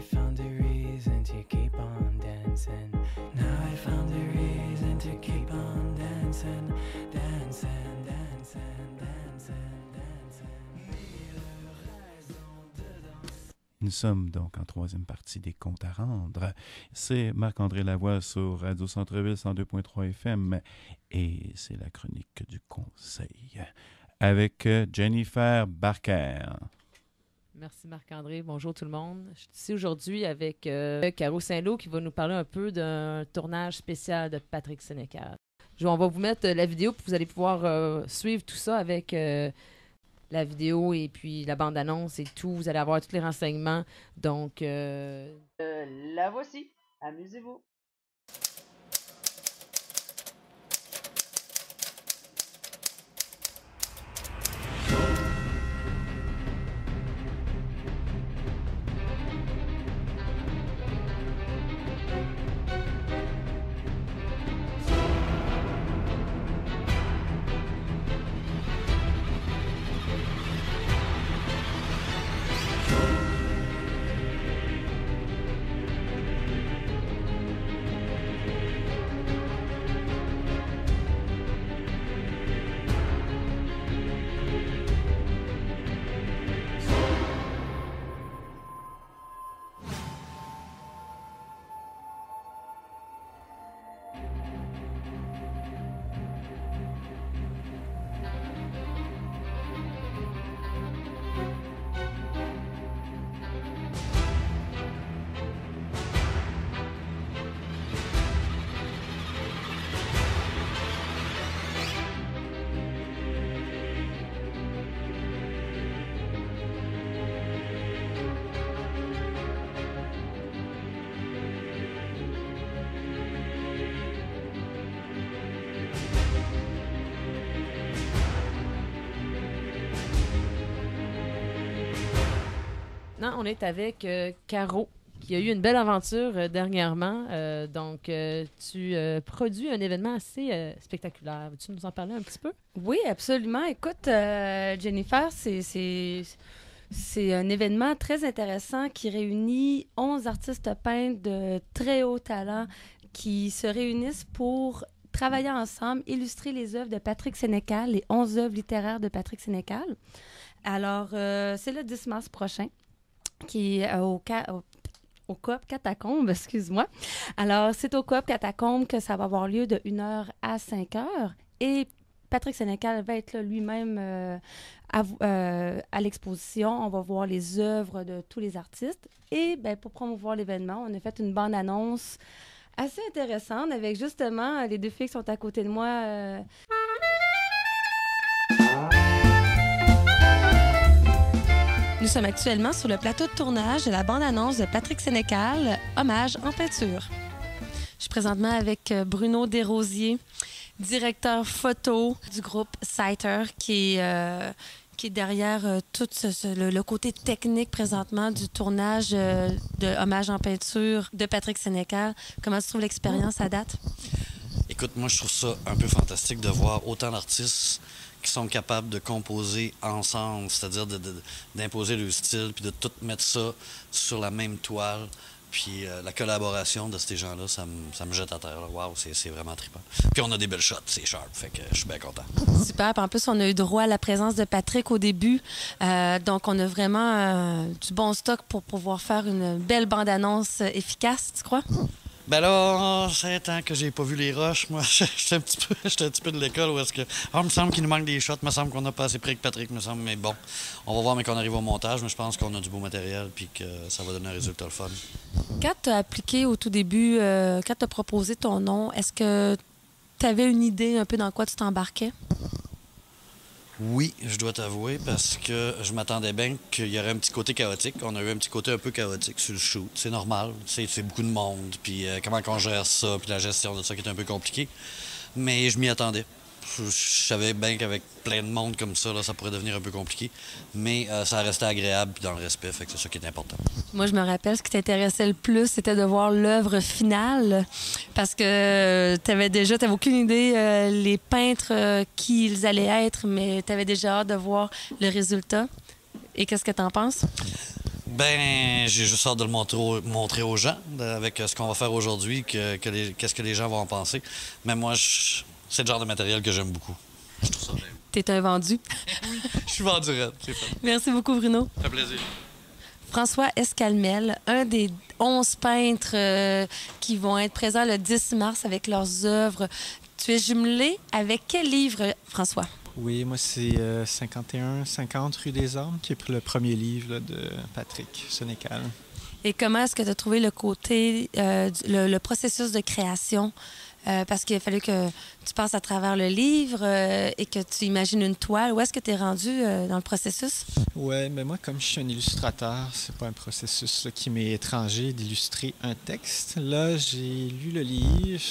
found a reason to keep on dancing. Now I found a reason to keep on dancing, dancing, dancing, dancing, dancing. Nous sommes donc en troisième partie des comptes à rendre. C'est Marc-André Lavoie sur Radio Centre-Ville 102.3 FM et c'est la chronique du conseil avec Jennifer Barker. Merci Marc-André. Bonjour tout le monde. Je suis ici aujourd'hui avec Caro Saint-Lô qui va nous parler un peu d'un tournage spécial de Patrick Sénécal. On va vous mettre la vidéo puis vous allez pouvoir suivre tout ça avec la vidéo et puis la bande-annonce et tout. Vous allez avoir tous les renseignements. Donc, la voici. Amusez-vous. Maintenant, on est avec Caro, qui a eu une belle aventure dernièrement. Tu produis un événement assez spectaculaire. Veux-tu nous en parler un petit peu? Oui, absolument. Écoute, Jennifer, c'est un événement très intéressant qui réunit 11 artistes peintres de très haut talent qui se réunissent pour travailler ensemble, illustrer les œuvres de Patrick Sénécal, les 11 œuvres littéraires de Patrick Sénécal. Alors, c'est le 10 mars prochain, qui est au Coop Catacombes, excuse-moi. Alors, c'est au Coop Catacombes que ça va avoir lieu de 1h à 5h. Et Patrick Sénécal va être là lui-même à l'exposition. On va voir les œuvres de tous les artistes. Et pour promouvoir l'événement, on a fait une bande-annonce assez intéressante avec justement les deux filles qui sont à côté de moi. Nous sommes actuellement sur le plateau de tournage de la bande-annonce de Patrick Sénécal, Hommage en peinture. Je suis présentement avec Bruno Desrosiers, directeur photo du groupe Citer, qui est derrière tout le côté technique présentement du tournage de Hommage en peinture de Patrick Sénécal. Comment tu trouves l'expérience à date? Écoute, moi, je trouve ça un peu fantastique de voir autant d'artistes qui sont capables de composer ensemble, c'est-à-dire d'imposer leur style, puis de tout mettre ça sur la même toile. Puis la collaboration de ces gens-là, ça me jette à terre. Waouh, c'est vraiment trippant. Puis on a des belles shots, c'est sharp, fait que je suis bien content. Super. Puis en plus, on a eu droit à la présence de Patrick au début. Donc, on a vraiment du bon stock pour pouvoir faire une belle bande-annonce efficace, tu crois? Ben là, c'est temps que j'ai pas vu les roches. Moi, j'étais un petit peu de l'école où est-ce que... il me semble qu'il nous manque des shots. Il me semble qu'on n'a pas assez pris que Patrick, me semble. Mais bon, on va voir, mais qu'on arrive au montage. Mais je pense qu'on a du beau matériel puis que ça va donner un résultat le fun. Quand tu as appliqué au tout début, quand tu as proposé ton nom, est-ce que tu avais une idée un peu dans quoi tu t'embarquais? Oui, je dois t'avouer, parce que je m'attendais bien qu'il y aurait un petit côté chaotique. On a eu un petit côté un peu chaotique sur le shoot. C'est normal, c'est beaucoup de monde, puis comment on gère ça, puis la gestion de ça qui est un peu compliquée. Mais je m'y attendais. Je savais bien qu'avec plein de monde comme ça, là, ça pourrait devenir un peu compliqué. Mais ça restait agréable puis dans le respect, fait que c'est ça qui est important. Moi, je me rappelle, ce qui t'intéressait le plus, c'était de voir l'œuvre finale. Parce que t'avais aucune idée les peintres qui ils allaient être, mais t'avais déjà hâte de voir le résultat. Et qu'est-ce que t'en penses? Ben, j'ai juste hâte de le montrer aux gens avec ce qu'on va faire aujourd'hui, qu'est-ce que les gens vont en penser. Mais moi, c'est le genre de matériel que j'aime beaucoup. Je trouve ça bien. T'es un vendu. Je suis vendu raide, c'est fait. Merci beaucoup, Bruno. Ça fait plaisir. François Escalmel, un des 11 peintres qui vont être présents le 10 mars avec leurs œuvres. Tu es jumelé avec quel livre, François? Oui, moi, c'est 51-50 rue des Ormes, qui est le premier livre là, de Patrick Sénécal. Et comment est-ce que tu as trouvé le côté, le processus de création? Parce qu'il a fallu que tu passes à travers le livre et que tu imagines une toile. Où est-ce que tu es rendu dans le processus? Oui, mais moi, comme je suis un illustrateur, c'est pas un processus là, qui m'est étranger d'illustrer un texte. Là, j'ai lu le livre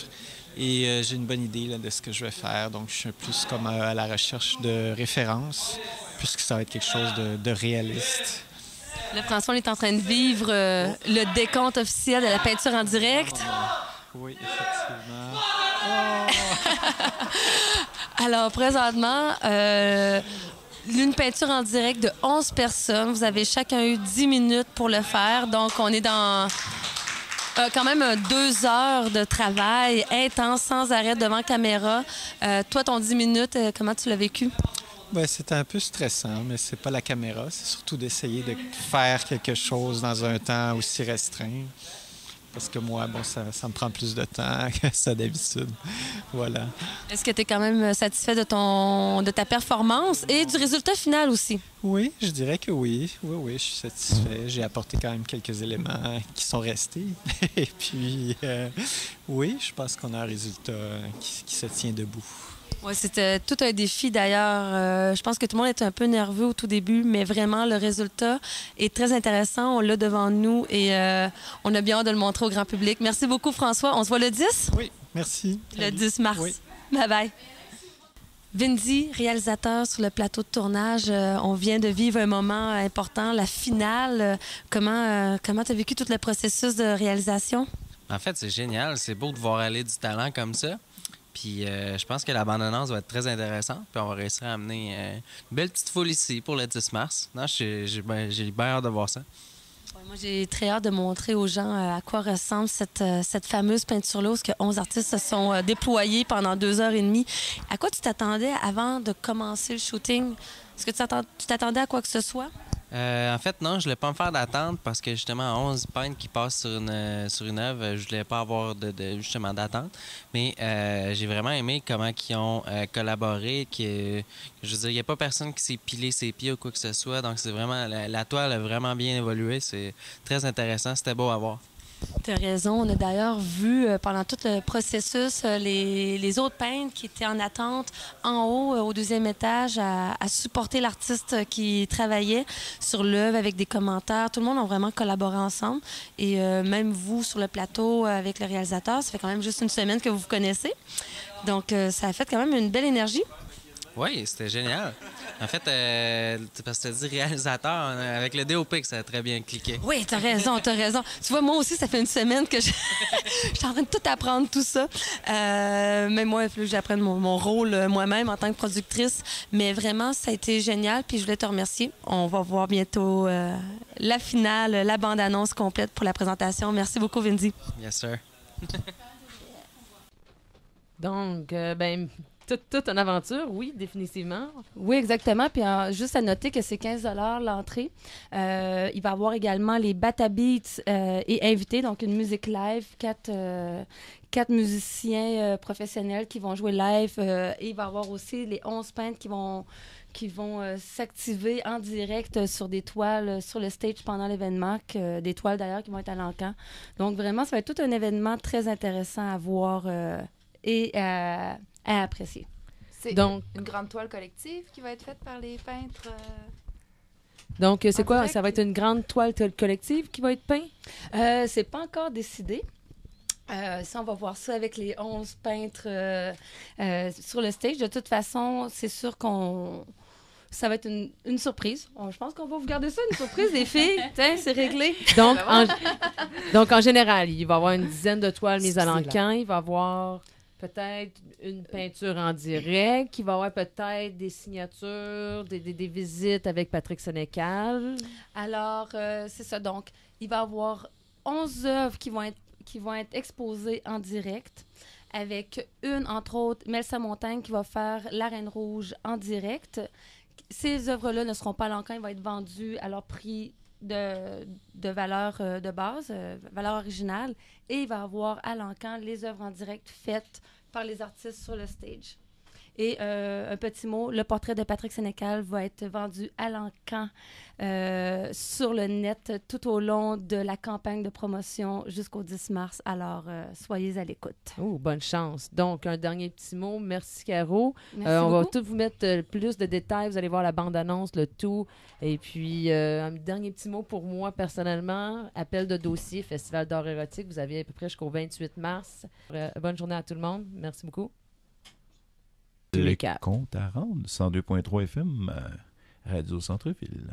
et j'ai une bonne idée là, de ce que je vais faire. Donc, je suis plus comme à la recherche de références, puisque ça va être quelque chose de réaliste. Là, François, on est en train de vivre le décompte officiel de la peinture en direct. Oui, effectivement. Alors, présentement, une peinture en direct de 11 personnes. Vous avez chacun eu 10 minutes pour le faire. Donc, on est dans quand même 2 heures de travail intense, sans arrêt, devant caméra. Toi, ton 10 minutes, comment tu l'as vécu? Ben, c'était un peu stressant, mais c'est pas la caméra. C'est surtout d'essayer de faire quelque chose dans un temps aussi restreint. Parce que moi, bon, ça me prend plus de temps que ça d'habitude. Voilà. Est-ce que tu es quand même satisfait de ta performance et du résultat final aussi? Oui, je dirais que oui. Oui, je suis satisfait. J'ai apporté quand même quelques éléments qui sont restés. Et puis, oui, je pense qu'on a un résultat qui se tient debout. Oui, c'était tout un défi d'ailleurs. Je pense que tout le monde était un peu nerveux au tout début, mais vraiment, le résultat est très intéressant. On l'a devant nous et on a bien hâte de le montrer au grand public. Merci beaucoup, François. On se voit le 10? Oui, merci. Le 10 mars. Oui. Bye-bye. Vindy, réalisateur sur le plateau de tournage, on vient de vivre un moment important, la finale. Comment tu as vécu tout le processus de réalisation? En fait, c'est génial. C'est beau de voir aller du talent comme ça. Puis je pense que la bande-annonce va être très intéressante. Puis on va réussir à amener une belle petite foule ici pour le 10 mars. Non, j'ai bien hâte de voir ça. Ouais, moi, j'ai très hâte de montrer aux gens à quoi ressemble cette fameuse peinture-là, où 11 artistes se sont déployés pendant 2h30. À quoi tu t'attendais avant de commencer le shooting? Est-ce que tu t'attendais à quoi que ce soit? En fait, non, je voulais pas me faire d'attente parce que justement, 11 peintres qui passent sur une œuvre, je voulais pas avoir justement d'attente. Mais j'ai vraiment aimé comment ils ont collaboré. Je veux dire, il n'y a pas personne qui s'est pilé ses pieds ou quoi que ce soit. Donc, c'est vraiment la toile a vraiment bien évolué. C'est très intéressant. C'était beau à voir. Tu as raison. On a d'ailleurs vu pendant tout le processus les autres peintres qui étaient en attente en haut, au 2e étage, à supporter l'artiste qui travaillait sur l'œuvre avec des commentaires. Tout le monde a vraiment collaboré ensemble. Et même vous, sur le plateau avec le réalisateur, ça fait quand même juste une semaine que vous vous connaissez. Donc, ça a fait quand même une belle énergie. Oui, c'était génial. En fait, parce que tu as dit réalisateur, avec le DOP que ça a très bien cliqué. Oui, t'as raison. Tu vois, moi aussi, ça fait une semaine que je suis en train de tout apprendre, tout ça. Même moi, il faut que j'apprenne mon rôle moi-même en tant que productrice. Mais vraiment, ça a été génial. Puis je voulais te remercier. On va voir bientôt la finale, la bande-annonce complète pour la présentation. Merci beaucoup, Vindy. Yes, sir. Donc, toute une aventure, oui, définitivement. Oui, exactement. Puis juste à noter que c'est 15 $ l'entrée. Il va y avoir également les Bata Beats et invités, donc une musique live, 4 musiciens professionnels qui vont jouer live. Et il va y avoir aussi les 11 peintres qui vont s'activer en direct sur des toiles sur le stage pendant l'événement, des toiles d'ailleurs qui vont être à l'encan. Donc vraiment, ça va être tout un événement très intéressant à voir et à apprécier. C'est Donc, une grande toile collective qui va être faite par les peintres. Donc, c'est en quoi? direct? Ça va être une grande toile collective qui va être peinte? C'est pas encore décidé. Ça, on va voir ça avec les 11 peintres sur le stage. De toute façon, c'est sûr ça va être une surprise. Je pense qu'on va vous garder ça, une surprise, les filles. Tiens, c'est réglé. Donc, en général, il va y avoir une dizaine de toiles mises à l'encan. Il va y avoir... peut-être une peinture en direct, qui va avoir peut-être des signatures, des visites avec Patrick Sénécal. Alors, c'est ça. Donc, il va y avoir 11 œuvres qui vont être exposées en direct, avec une, entre autres, Melsa Montagne, qui va faire La Reine Rouge en direct. Ces œuvres-là ne seront pas à l'encan, ils vont être vendus à leur prix de valeur de base, valeur originale, et il va y avoir à l'encan les œuvres en direct faites par les artistes sur le stage. Et un petit mot, le portrait de Patrick Sénécal va être vendu à l'encan sur le net tout au long de la campagne de promotion jusqu'au 10 mars. Alors, soyez à l'écoute. Oh, bonne chance. Donc, un dernier petit mot. Merci, Caro. Merci on va beaucoup. tout vous mettre plus de détails. Vous allez voir la bande-annonce, le tout. Et puis, un dernier petit mot pour moi, personnellement. Appel de dossier, Festival d'art érotique. Vous avez à peu près jusqu'au 28 mars. Bonne journée à tout le monde. Merci beaucoup. Le compte à rendre, 102.3 FM, Radio Centre-Ville.